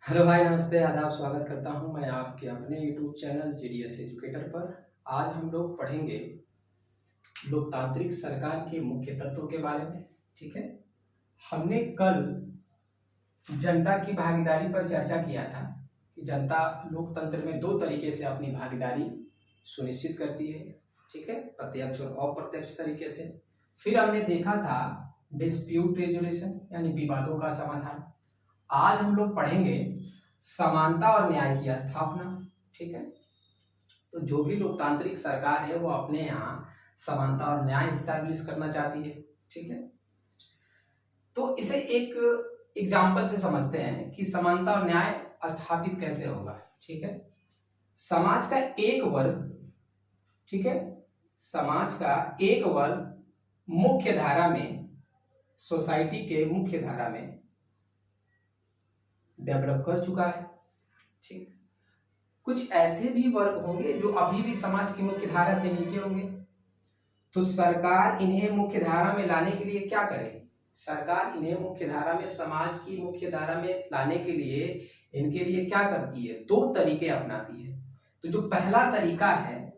Hello भाई, नमस्ते, आदाब। स्वागत करता हूं मैं आपके अपने यूट्यूब चैनल जीडीएस एजुकेटर पर। आज हम लोग पढ़ेंगे लोकतांत्रिक सरकार के मुख्य तत्वों के बारे में। ठीक है, हमने कल जनता की भागीदारी पर चर्चा किया था कि जनता लोकतंत्र में दो तरीके से अपनी भागीदारी सुनिश्चित करती है। ठीक है, प्रत्यक्ष और अप्रत्यक्ष तरीके से। फिर हमने देखा था डिस्प्यूट रेजोल्यूशन यानी विवादों का समाधान। आज हम लोग पढ़ेंगे समानता और न्याय की स्थापना। ठीक है, तो जो भी लोकतांत्रिक सरकार है वो अपने यहाँ समानता और न्याय स्टैब्लिश करना चाहती है। ठीक है, तो इसे एक एग्जाम्पल से समझते हैं कि समानता और न्याय स्थापित कैसे होगा। ठीक है, समाज का एक वर्ग, ठीक है, समाज का एक वर्ग मुख्य धारा में, सोसाइटी के मुख्य धारा में डेवलप कर चुका है। ठीक, कुछ ऐसे भी वर्ग होंगे जो अभी भी समाज की मुख्य धारा से नीचे होंगे। तो सरकार इन्हें मुख्य धारा में लाने के लिए क्या करे? सरकार इन्हें मुख्य धारा में, समाज की मुख्य धारा में लाने के लिए इनके लिए क्या करती है? दो तरीके अपनाती है। तो जो पहला तरीका है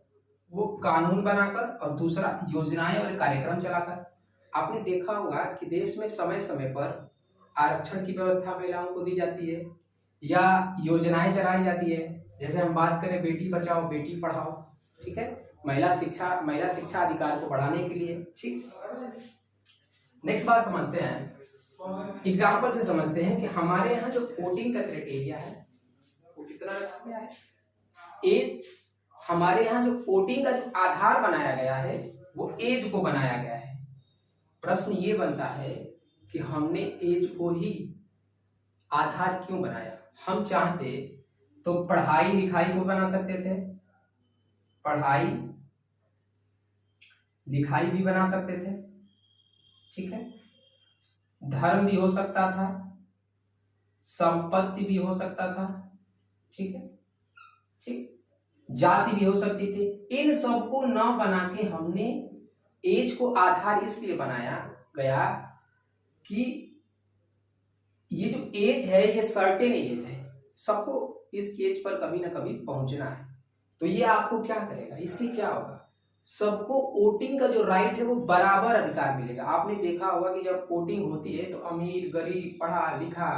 वो कानून बनाकर और दूसरा योजनाएं और कार्यक्रम चलाकर। आपने देखा होगा कि देश में समय समय पर आरक्षण की व्यवस्था महिलाओं को दी जाती है या योजनाएं चलाई जाती है। जैसे हम बात करें बेटी बचाओ बेटी पढ़ाओ, ठीक है, महिला शिक्षा अधिकार को बढ़ाने के लिए। ठीक, नेक्स्ट बात समझते हैं, एग्जाम्पल से समझते हैं कि हमारे यहाँ जो वोटिंग का क्राइटेरिया है वो कितना रखा गया है। एज, हमारे यहाँ जो वोटिंग का जो आधार बनाया गया है वो एज को बनाया गया है। प्रश्न ये बनता है कि हमने एज को ही आधार क्यों बनाया? हम चाहते तो पढ़ाई लिखाई को बना सकते थे, पढ़ाई लिखाई भी बना सकते थे। ठीक है, धर्म भी हो सकता था, संपत्ति भी हो सकता था। ठीक है, ठीक, जाति भी हो सकती थी। इन सबको न बना के हमने एज को आधार इसलिए बनाया गया कि ये जो एज है ये सर्टेन एज है, सबको इस एज पर कभी ना कभी पहुंचना है। तो ये आपको क्या करेगा? इससे क्या होगा? सबको वोटिंग का जो राइट है वो बराबर अधिकार मिलेगा। आपने देखा होगा कि जब वोटिंग होती है तो अमीर गरीब, पढ़ा लिखा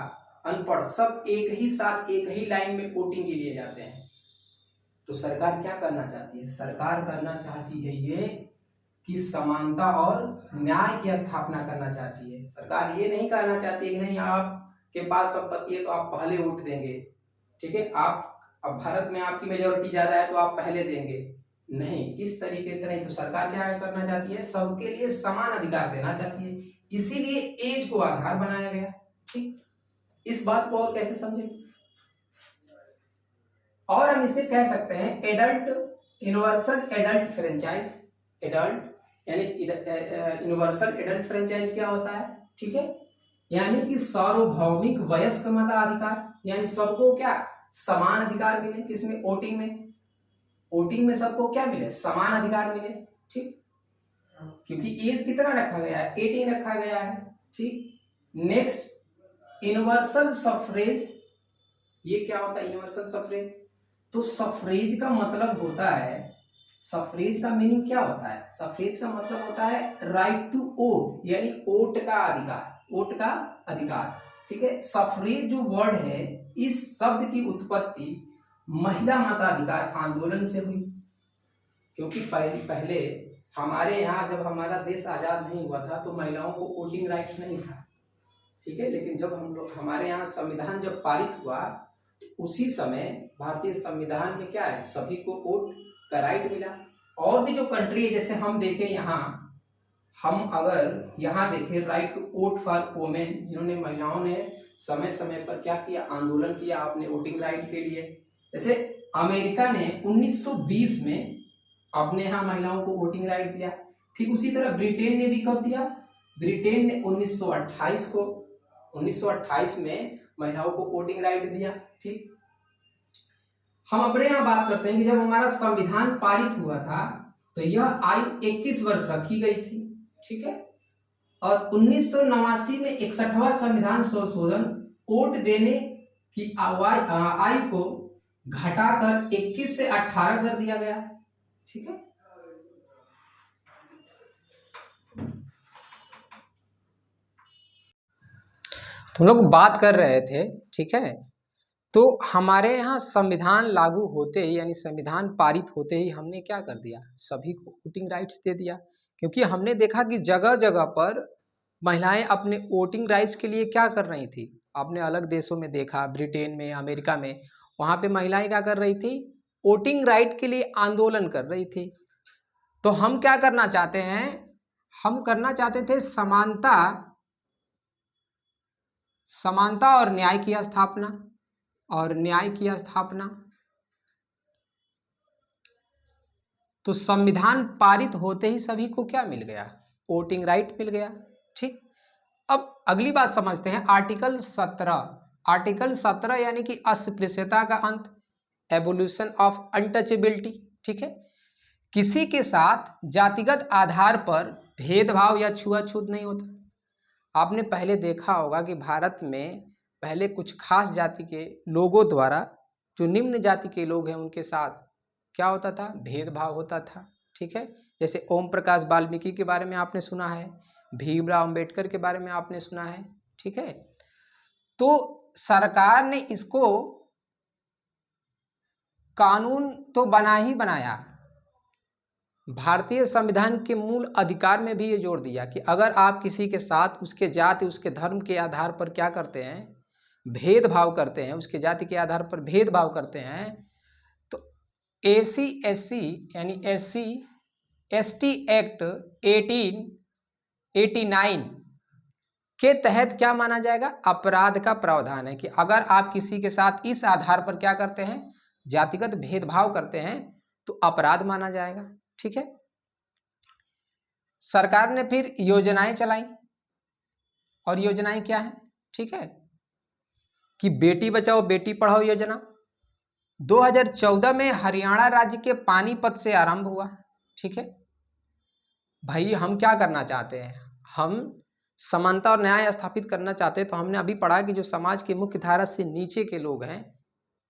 अनपढ़ सब एक ही साथ एक ही लाइन में वोटिंग के लिए जाते हैं। तो सरकार क्या करना चाहती है? सरकार करना चाहती है ये कि समानता और न्याय की स्थापना करना चाहती है। सरकार ये नहीं करना चाहती है कि नहीं आपके पास संपत्ति है तो आप पहले वोट देंगे। ठीक है, आप अब भारत में आपकी मेजोरिटी ज्यादा है तो आप पहले देंगे, नहीं, इस तरीके से नहीं। तो सरकार क्या करना चाहती है? सबके लिए समान अधिकार देना चाहती है, इसीलिए एज को आधार बनाया गया। ठीक, इस बात को और कैसे समझें? और हम इसे कह सकते हैं adult, universal adult franchise. Adult यानी यूनिवर्सल एडल्ट फ्रेंचाइज क्या होता है? ठीक है, यानी कि सार्वभौमिक वयस्क मताधिकार, यानी सबको क्या समान अधिकार मिले। किसमें? वोटिंग में। वोटिंग में सबको क्या मिले? समान अधिकार मिले। ठीक, क्योंकि एज कितना रखा गया है? 18 रखा गया है। ठीक, नेक्स्ट यूनिवर्सल सफरेज। ये क्या होता है यूनिवर्सल सफरेज? तो सफरेज का मतलब होता है, सफरेज का मीनिंग क्या होता है? सफरेज का मतलब होता है राइट टू वोट, यानी वोट का अधिकार, वोट का अधिकार। ठीक है, सफरेज जो वर्ड है इस शब्द की उत्पत्ति महिला मताधिकार आंदोलन से हुई। क्योंकि पहले हमारे यहाँ जब हमारा देश आजाद नहीं हुआ था तो महिलाओं को वोटिंग राइट्स नहीं था। ठीक है, लेकिन जब हम लोग हमारे यहाँ संविधान जब पारित हुआ तो उसी समय भारतीय संविधान में क्या है? सभी को वोट का राइट मिला। और भी जो कंट्री है, जैसे हम देखें यहाँ, हम अगर यहाँ देखें right to vote for women, जिन्होंने महिलाओं ने समय समय पर क्या किया? आंदोलन किया अपने वोटिंग राइट के लिए। जैसे अमेरिका ने 1920 में अपने यहाँ महिलाओं को वोटिंग राइट दिया। ठीक उसी तरह ब्रिटेन ने भी कब दिया? ब्रिटेन ने 1928 में महिलाओं को वोटिंग राइट दिया। ठीक, हम अपने यहाँ बात करते हैं कि जब हमारा संविधान पारित हुआ था तो यह आयु 21 वर्ष रखी गई थी। ठीक है, और 1989 में 61वां संविधान संशोधन वोट देने कि आयु को घटाकर 21 से 18 कर दिया गया। ठीक है, हम लोग बात कर रहे थे, ठीक है, तो हमारे यहाँ संविधान लागू होते ही यानी संविधान पारित होते ही हमने क्या कर दिया, सभी को वोटिंग राइट्स दे दिया। क्योंकि हमने देखा कि जगह जगह पर महिलाएं अपने वोटिंग राइट्स के लिए क्या कर रही थी। आपने अलग देशों में देखा, ब्रिटेन में, अमेरिका में, वहाँ पे महिलाएं क्या कर रही थी, वोटिंग राइट के लिए आंदोलन कर रही थी। तो हम क्या करना चाहते हैं, हम करना चाहते थे समानता और न्याय की स्थापना, और न्याय की स्थापना। तो संविधान पारित होते ही सभी को क्या मिल गया, वोटिंग राइट मिल गया। ठीक, अब अगली बात समझते हैं, आर्टिकल 17। आर्टिकल 17 यानी कि अस्पृश्यता का अंत, एबोल्यूशन ऑफ अनटचेबिलिटी। ठीक है, किसी के साथ जातिगत आधार पर भेदभाव या छुआछूत नहीं होता। आपने पहले देखा होगा कि भारत में पहले कुछ खास जाति के लोगों द्वारा जो निम्न जाति के लोग हैं उनके साथ क्या होता था, भेदभाव होता था। ठीक है, जैसे ओम प्रकाश वाल्मीकि के बारे में आपने सुना है, भीमराव अंबेडकर के बारे में आपने सुना है। ठीक है, तो सरकार ने इसको कानून तो बना ही बनाया, भारतीय संविधान के मूल अधिकार में भी ये जोड़ दिया कि अगर आप किसी के साथ उसके जाति, उसके धर्म के आधार पर क्या करते हैं, भेदभाव करते हैं, उसके जाति के आधार पर भेदभाव करते हैं, तो ACSC यानी SC/ST एक्ट 1889 के तहत क्या माना जाएगा, अपराध का प्रावधान है कि अगर आप किसी के साथ इस आधार पर क्या करते हैं, जातिगत भेदभाव करते हैं, तो अपराध माना जाएगा। ठीक है, सरकार ने फिर योजनाएं चलाई, और योजनाएं क्या है, ठीक है, कि बेटी बचाओ बेटी पढ़ाओ योजना 2014 में हरियाणा राज्य के पानीपत से आरंभ हुआ। ठीक है भाई, हम क्या करना चाहते हैं, हम समानता और न्याय स्थापित करना चाहते हैं। तो हमने अभी पढ़ा कि जो समाज के मुख्य धारा से नीचे के लोग हैं,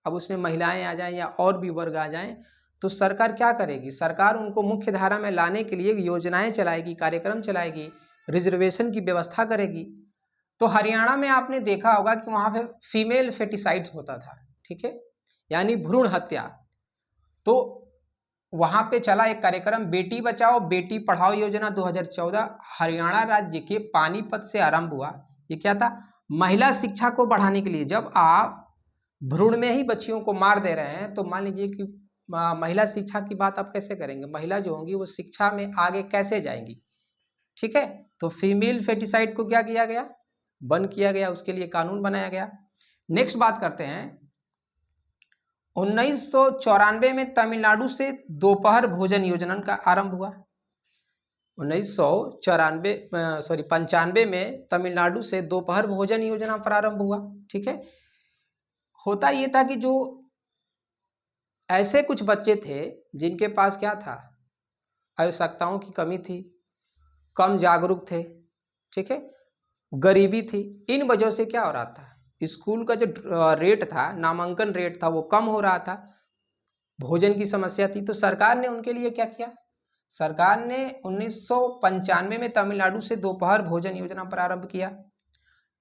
अब उसमें महिलाएं आ जाएं या और भी वर्ग आ जाएं, तो सरकार क्या करेगी, सरकार उनको मुख्य धारा में लाने के लिए योजनाएं चलाएगी, कार्यक्रम चलाएगी, रिजर्वेशन की व्यवस्था करेगी। तो हरियाणा में आपने देखा होगा कि वहाँ पे फीमेल फेटिसाइड्स होता था। ठीक है, यानी भ्रूण हत्या। तो वहाँ पे चला एक कार्यक्रम बेटी बचाओ बेटी पढ़ाओ योजना 2014, हरियाणा राज्य के पानीपत से आरंभ हुआ। ये क्या था, महिला शिक्षा को बढ़ाने के लिए। जब आप भ्रूण में ही बच्चियों को मार दे रहे हैं, तो मान लीजिए कि महिला शिक्षा की बात आप कैसे करेंगे, महिला जो होंगी वो शिक्षा में आगे कैसे जाएंगी। ठीक है, तो फीमेल फेटिसाइड को क्या किया गया, बंद किया गया, उसके लिए कानून बनाया गया। नेक्स्ट बात करते हैं, 1994 में तमिलनाडु से दोपहर भोजन योजना का आरंभ हुआ। 95 में तमिलनाडु से दोपहर भोजन योजना प्रारंभ हुआ। ठीक है, होता ये था कि जो ऐसे कुछ बच्चे थे जिनके पास क्या था, आवश्यकताओं की कमी थी, कम जागरूक थे, ठीक है, गरीबी थी, इन वजह से क्या हो रहा था, स्कूल का जो रेट था, नामांकन रेट था, वो कम हो रहा था, भोजन की समस्या थी। तो सरकार ने उनके लिए क्या किया, सरकार ने 1995 में तमिलनाडु से दोपहर भोजन योजना प्रारंभ किया,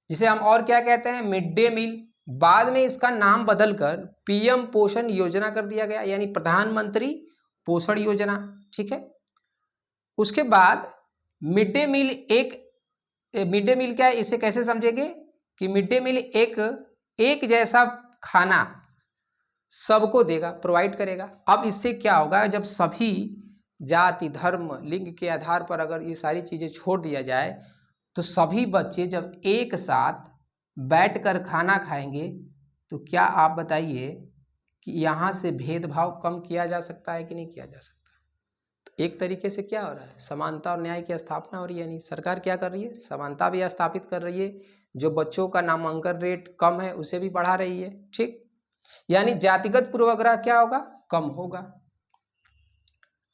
जिसे हम और क्या कहते हैं, मिड डे मील। बाद में इसका नाम बदलकर PM पोषण योजना कर दिया गया, यानी प्रधानमंत्री पोषण योजना। ठीक है, उसके बाद मिड डे मील क्या है, इसे कैसे समझेंगे कि मिड डे मील एक जैसा खाना सबको देगा, प्रोवाइड करेगा। अब इससे क्या होगा, जब सभी जाति धर्म लिंग के आधार पर अगर ये सारी चीज़ें छोड़ दिया जाए, तो सभी बच्चे जब एक साथ बैठकर खाना खाएंगे, तो क्या आप बताइए कि यहाँ से भेदभाव कम किया जा सकता है कि नहीं किया जा सकता। तो एक तरीके से क्या हो रहा है, समानता और न्याय की स्थापना हो रही है, यानी सरकार क्या कर रही है, समानता भी स्थापित कर रही है, जो बच्चों का नामांकन रेट कम है उसे भी बढ़ा रही है। ठीक, यानी जातिगत पूर्वाग्रह क्या होगा, कम होगा।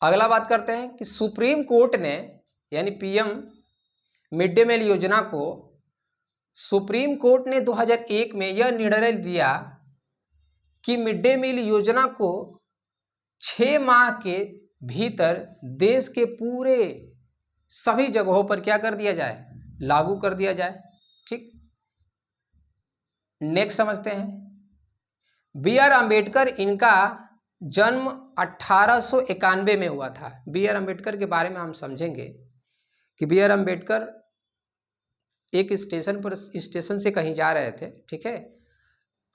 अगला बात करते हैं कि सुप्रीम कोर्ट ने यानी PM मिड डे मील योजना को सुप्रीम कोर्ट ने 2001 में यह निर्णय दिया कि मिड डे मील योजना को 6 माह के भीतर देश के पूरे सभी जगहों पर क्या कर दिया जाए, लागू कर दिया जाए। ठीक, नेक्स्ट समझते हैं। बी आर अम्बेडकर, इनका जन्म 1891 में हुआ था। बी आर अम्बेडकर के बारे में हम समझेंगे कि बी आर अम्बेडकर एक स्टेशन से कहीं जा रहे थे, ठीक है,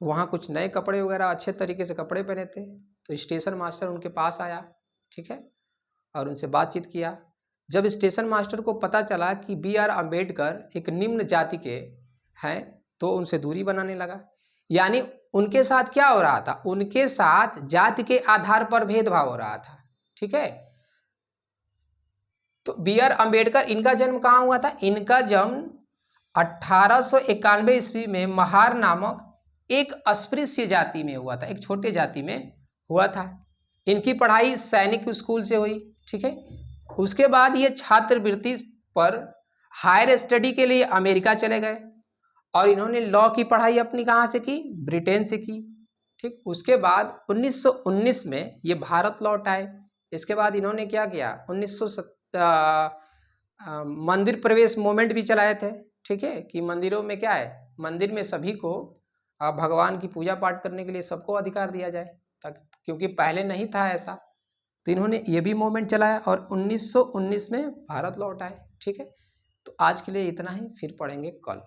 वहाँ कुछ नए कपड़े वगैरह अच्छे तरीके से कपड़े पहने थे, तो स्टेशन मास्टर उनके पास आया, ठीक है, और उनसे बातचीत किया। जब स्टेशन मास्टर को पता चला कि बी आर अम्बेडकर एक निम्न जाति के हैं, तो उनसे दूरी बनाने लगा। यानी उनके साथ क्या हो रहा था, उनके साथ जाति के आधार पर भेदभाव हो रहा था। ठीक है, तो बी आर अम्बेडकर, इनका जन्म कहाँ हुआ था? इनका जन्म 1891 ईस्वी में महार नामक एक अस्पृश्य जाति में हुआ था, एक छोटे जाति में हुआ था। इनकी पढ़ाई सैनिक स्कूल से हुई, ठीक है। उसके बाद ये छात्रवृत्ति पर हायर स्टडी के लिए अमेरिका चले गए और इन्होंने लॉ की पढ़ाई अपनी कहाँ से की? ब्रिटेन से की, ठीक। उसके बाद 1919 में ये भारत लौट आए। इसके बाद इन्होंने क्या किया, 1970 मंदिर प्रवेश मूवमेंट भी चलाए थे, ठीक है, कि मंदिरों में क्या है, मंदिर में सभी को भगवान की पूजा पाठ करने के लिए सबको अधिकार दिया जाए, ताकि, क्योंकि पहले नहीं था ऐसा, तो इन्होंने ये भी मूवमेंट चलाया और 1919 में भारत लौट आए, ठीक है। तो आज के लिए इतना ही, फिर पढ़ेंगे कल।